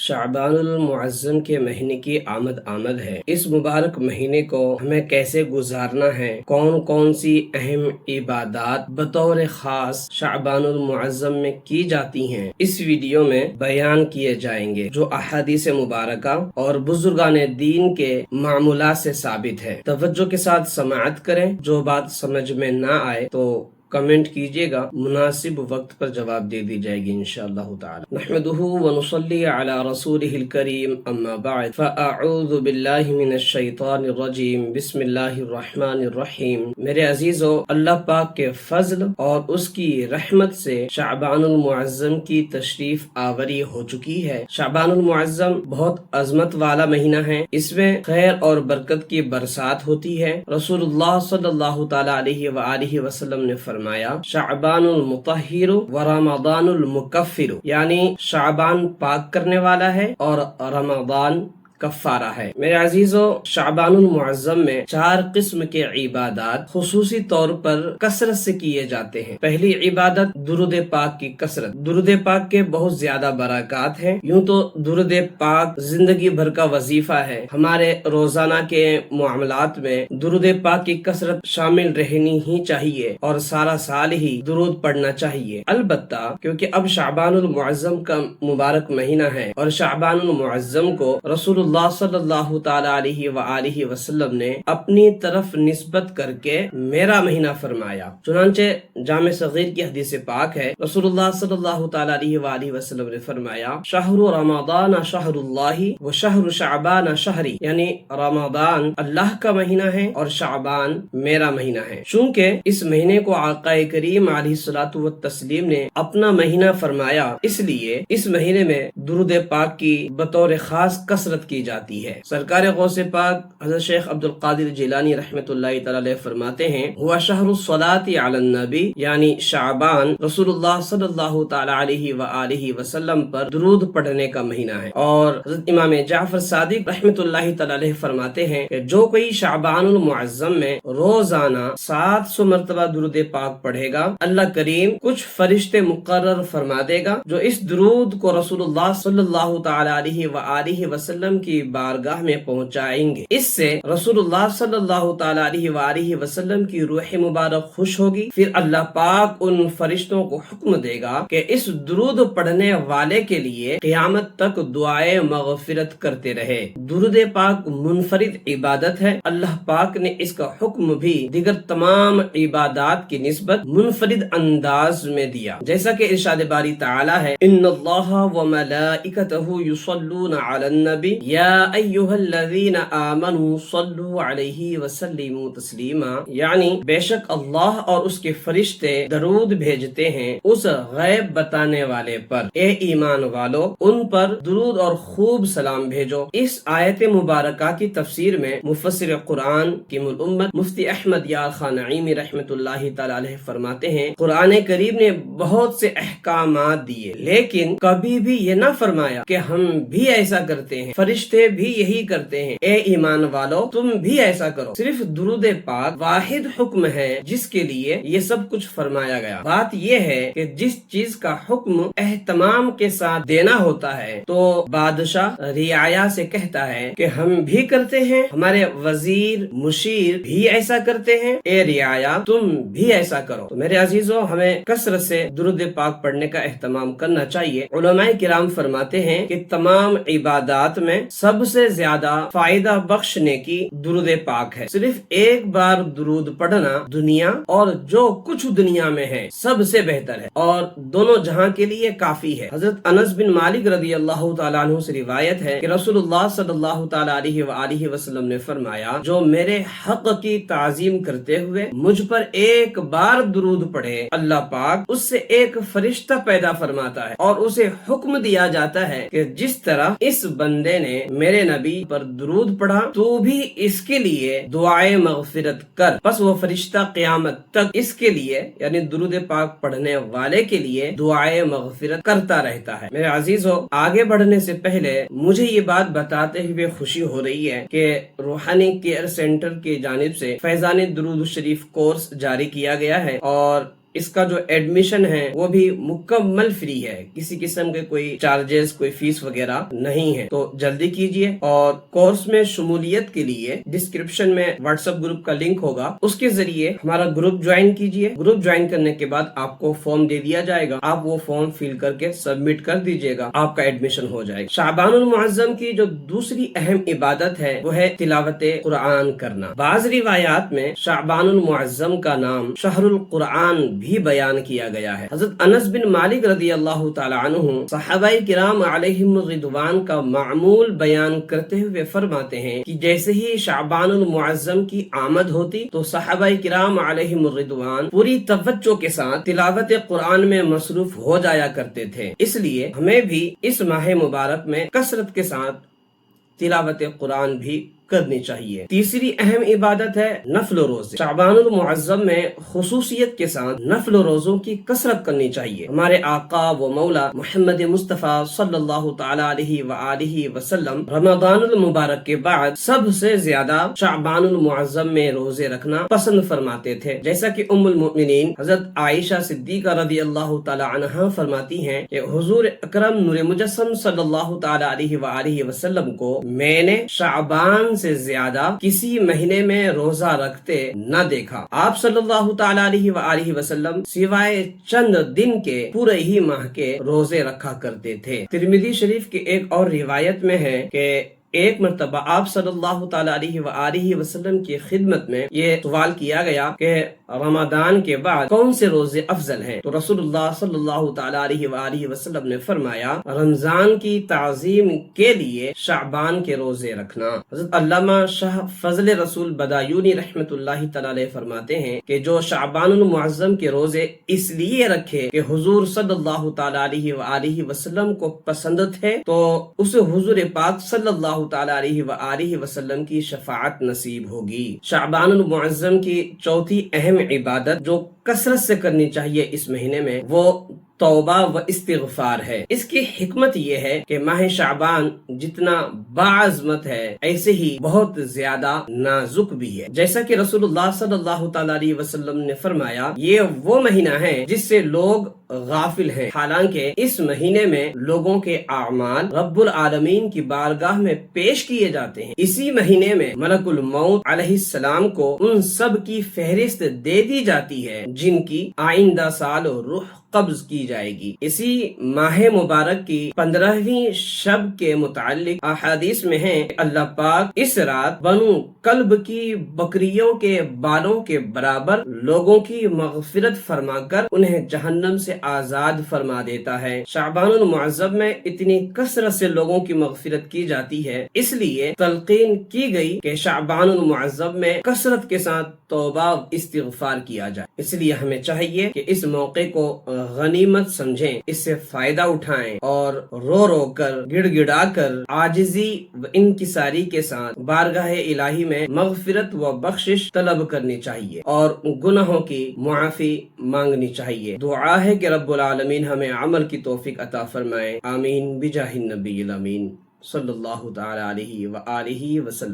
شعبان المعظم کے مہینے کی آمد ہے۔ اس مبارک مہینے کو ہمیں کیسے گزارنا ہے، کون کون سی اہم عبادات بطور خاص شعبان المعظم میں کی جاتی ہیں، اس ویڈیو میں بیان کیے جائیں گے جو احادیث مبارکہ اور بزرگان دین کے معمولات سے ثابت ہے۔ توجہ کے ساتھ سماعت کریں، جو بات سمجھ میں نہ آئے تو کمنٹ کیجئے گا، مناسب وقت پر جواب دے دی جائے گی انشاءاللہ تعالی۔ نحمده ونصلی علی رسولہ الکریم، اما بعد فاعوذ باللہ من الشیطان الرجیم، بسم اللہ الرحمن الرحیم۔ میرے عزیزو، اللہ پاک کے فضل اور اس کی رحمت سے شعبان المعظم کی تشریف آوری ہو چکی ہے۔ شعبان المعظم بہت عظمت والا مہینہ ہے، اس میں خیر اور برکت کی برسات ہوتی ہے۔ رسول اللہ صلی اللہ تعالی علیہ وآلہ وسلم نے فرمایا، شعبان المطہر و رمضان المکفر، یعنی شعبان پاک کرنے والا ہے اور رمضان کفارہ ہے۔ میرے عزیزو، شعبان المعظم میں 4 قسم کے عبادات خصوصی طور پر کثرت سے کیے جاتے ہیں۔ پہلی عبادت درود پاک کی کثرت۔ درود پاک کے بہت زیادہ برکات ہیں، یوں تو درود پاک زندگی بھر کا وظیفہ ہے۔ ہمارے روزانہ کے معاملات میں درود پاک کی کثرت شامل رہنی ہی چاہیے اور سارا سال ہی درود پڑھنا چاہیے۔ البتہ کیونکہ اب شعبان المعظم کا مبارک مہینہ ہے اور شعبان المعظم کو رسول اللہ صلی اللہ تعالی علیہ وآلہ وسلم نے اپنی طرف نسبت کر کے میرا مہینہ فرمایا، چنانچہ جامع صغیر کی حدیث پاک ہے، رسول اللہ صلی اللہ تعالی علیہ وآلہ وسلم نے فرمایا، شہر رمضان شہر اللہ و شہر شعبان شہری، یعنی رمضان اللہ کا مہینہ ہے اور شعبان میرا مہینہ ہے۔ چونکہ اس مہینے کو آقا کریم علیہ الصلوۃ والتسلیم نے اپنا مہینہ فرمایا، اس لیے اس مہینے میں درود پاک کی بطور خاص کثرت کی جاتی ہے۔ سرکار غوث پاک حضرت شیخ عبد القادر جیلانی رحمۃ اللہ تعالی علیہ فرماتے ہیں، ہوا شہر الصلاۃ علی النبی، یعنی شعبان رسول اللہ صلی اللہ تعالی علیہ وآلہ وسلم پر درود پڑھنے کا مہینہ ہے۔ اور حضرت امام جعفر صادق رحمۃ اللہ تعالی علیہ فرماتے ہیں کہ جو کوئی شعبان المعظم میں روزانہ 700 مرتبہ درود پاک پڑھے گا، اللہ کریم کچھ فرشتے مقرر فرما دے گا جو اس درود کو رسول اللہ صلی اللہ تعالی علیہ وآلہ وسلم کی بارگاہ میں پہنچائیں گے۔ اس سے رسول اللہ صلی اللہ تعالی علیہ وآلہ وسلم کی روح مبارک خوش ہوگی، پھر اللہ پاک ان فرشتوں کو حکم دے گا کہ اس درود پڑھنے والے کے لیے قیامت تک دعائے مغفرت کرتے رہے۔ درود پاک منفرد عبادت ہے، اللہ پاک نے اس کا حکم بھی دیگر تمام عبادات کی نسبت منفرد انداز میں دیا، جیسا کہ ارشاد باری تعالی ہے، ان اللہ وملائکتہ یصلون علی النبی یا ایھا الذین آمنوا صلوا علیہ وسلموا تسلیما، یعنی بے شک اللہ اور اس کے فرشتے درود بھیجتے ہیں اس غیب بتانے والے پر، اے ایمان والو ان پر درود اور خوب سلام بھیجو۔ اس آیت مبارکہ کی تفسیر میں مفسر قرآن قیم الامت مفتی احمد یار خان نعیمی رحمۃ اللہ تعالی علیہ فرماتے ہیں، قرآن کریم نے بہت سے احکامات دیے، لیکن کبھی بھی یہ نہ فرمایا کہ ہم بھی ایسا کرتے ہیں، فرشتے بھی یہی کرتے ہیں، اے ایمان والو تم بھی ایسا کرو۔ صرف درود پاک واحد حکم ہے جس کے لیے یہ سب کچھ فرمایا گیا۔ بات یہ ہے کہ جس چیز کا حکم اہتمام کے ساتھ دینا ہوتا ہے تو بادشاہ رعایا سے کہتا ہے کہ ہم بھی کرتے ہیں، ہمارے وزیر مشیر بھی ایسا کرتے ہیں، اے رعایا تم بھی ایسا کرو۔ تو میرے عزیزو، ہمیں کثرت سے درود پاک پڑھنے کا اہتمام کرنا چاہیے۔ علماء کرام فرماتے ہیں کہ تمام عبادات میں سب سے زیادہ فائدہ بخشنے کی درود پاک ہے۔ صرف ایک بار درود پڑھنا دنیا اور جو کچھ دنیا میں ہے سب سے بہتر ہے اور دونوں جہاں کے لیے کافی ہے۔ حضرت انس بن مالک رضی اللہ تعالیٰ عنہ سے روایت ہے کہ رسول اللہ صلی اللہ تعالیٰ علیہ وآلہ وسلم نے فرمایا، جو میرے حق کی تعظیم کرتے ہوئے مجھ پر ایک بار درود پڑھے، اللہ پاک اس سے ایک فرشتہ پیدا فرماتا ہے اور اسے حکم دیا جاتا ہے کہ جس طرح اس بندے نے میرے نبی پر درود پڑھا تو بھی اس کے لیے دعائے مغفرت کر، پس وہ فرشتہ قیامت تک اس کے لیے یعنی درود پاک پڑھنے والے کے لیے دعائے مغفرت کرتا رہتا ہے۔ میرے عزیزو، آگے بڑھنے سے پہلے مجھے یہ بات بتاتے ہوئے خوشی ہو رہی ہے کہ روحانی کیئر سینٹر کی جانب سے فیضان درود شریف کورس جاری کیا گیا ہے اور اس کا جو ایڈمیشن ہے وہ بھی مکمل فری ہے، کسی قسم کے کوئی چارجز، کوئی فیس وغیرہ نہیں ہے۔ تو جلدی کیجئے، اور کورس میں شمولیت کے لیے ڈسکرپشن میں واٹس ایپ گروپ کا لنک ہوگا، اس کے ذریعے ہمارا گروپ جوائن کیجئے۔ گروپ جوائن کرنے کے بعد آپ کو فارم دے دیا جائے گا، آپ وہ فارم فل کر کے سبمٹ کر دیجئے گا، آپ کا ایڈمیشن ہو جائے گا۔ شعبان المعظم کی جو دوسری اہم عبادت ہے وہ ہے تلاوت قرآن کرنا۔ بعض روایات میں شعبان المعظم کا نام شہر القرآن بھی بیان کیا گیا ہے۔ حضرت انس بن مالک رضی اللہ تعالی عنہ صحابہ کرام علیہم الرضوان کا معمول بیان کرتے ہوئے فرماتے ہیں کہ جیسے ہی شعبان المعظم کی آمد ہوتی تو صحابہ کرام علیہم الرضوان پوری توجہ کے ساتھ تلاوت قرآن میں مصروف ہو جایا کرتے تھے۔ اس لیے ہمیں بھی اس ماہ مبارک میں کثرت کے ساتھ تلاوت قرآن بھی کرنی چاہیے۔ تیسری اہم عبادت ہے نفل و روزے۔ شعبان المعظم میں خصوصیت کے ساتھ نفل و روزوں کی کثرت کرنی چاہیے۔ ہمارے آقا و مولا محمد مصطفیٰ صلی اللہ تعالی علیہ وآلہ وسلم رمضان المبارک کے بعد سب سے زیادہ شعبان المعظم میں روزے رکھنا پسند فرماتے تھے، جیسا کہ ام المؤمنین حضرت عائشہ صدیقہ رضی اللہ تعالی عنہا فرماتی ہیں کہ حضور اکرم نور مجسم صلی اللہ تعالی علیہ وآلہ وسلم کو میں نے شعبان سے زیادہ کسی مہینے میں روزہ رکھتے نہ دیکھا۔ آپ صلی اللہ تعالی علیہ وآلہ وسلم سوائے چند دن کے پورے ہی ماہ کے روزے رکھا کرتے تھے۔ ترمذی شریف کی ایک اور روایت میں ہے کہ ایک مرتبہ آپ صلی اللہ تعالی علیہ وآلہ وسلم کی خدمت میں یہ سوال کیا گیا کہ رمضان کے بعد کون سے روزے افضل ہیں؟ تو رسول اللہ صلی اللہ تعالی علیہ وآلہ وسلم نے فرمایا رمضان کی تعظیم کے لیے شعبان کے روزے رکھنا۔ حضرت علامہ شاہ فضل رسول بدایونی رحمت اللہ تعالی علیہ فرماتے ہیں کہ جو شعبان المعظم کے روزے اس لیے رکھے کہ حضور صلی اللہ تعالی علیہ وآلہ وسلم کو پسند تھے تو اسے حضور پاک صلی اللہ تعالی علیہ وآلہ وسلم کی شفاعت نصیب ہوگی۔ شعبان المعظم کی چوتھی اہم عبادت جو کثرت سے کرنی چاہیے اس مہینے میں وہ توبہ و استغفار ہے۔ اس کی حکمت یہ ہے کہ ماہ شعبان جتنا باعظمت ہے ایسے ہی بہت زیادہ نازک بھی ہے، جیسا کہ رسول اللہ صلی اللہ تعالی علیہ وسلم نے فرمایا یہ وہ مہینہ ہے جس سے لوگ غافل ہیں، حالانکہ اس مہینے میں لوگوں کے اعمال رب العالمین کی بارگاہ میں پیش کیے جاتے ہیں۔ اسی مہینے میں ملک الموت علیہ السلام کو ان سب کی فہرست دے دی جاتی ہے جن کی آئندہ سال روح قبض کی جائے گی۔ اسی ماہ مبارک کی 15ویں شب کے متعلق احادیث میں ہے کہ اللہ پاک اس رات بنو کلب کی بکریوں کے بالوں کے برابر لوگوں کی مغفرت فرما کر انہیں جہنم سے آزاد فرما دیتا ہے۔ شعبان المعظم میں اتنی کثرت سے لوگوں کی مغفرت کی جاتی ہے، اس لیے تلقین کی گئی کہ شعبان المعظم میں کثرت کے ساتھ توبہ استغفار کیا جائے۔ اس لیے ہمیں چاہیے کہ اس موقع کو غنیمت سمجھیں، اس سے فائدہ اٹھائیں اور رو رو کر گڑ گڑا کر عاجزی و انکساری کے ساتھ بارگاہ الہی میں مغفرت و بخشش طلب کرنی چاہیے اور گناہوں کی معافی مانگنی چاہیے۔ دعا ہے کہ رب العالمین ہمیں عمل کی توفیق عطا فرمائے، آمین بجاہ النبی الامین صلی اللہ تعالی علیہ وآلہ وسلم۔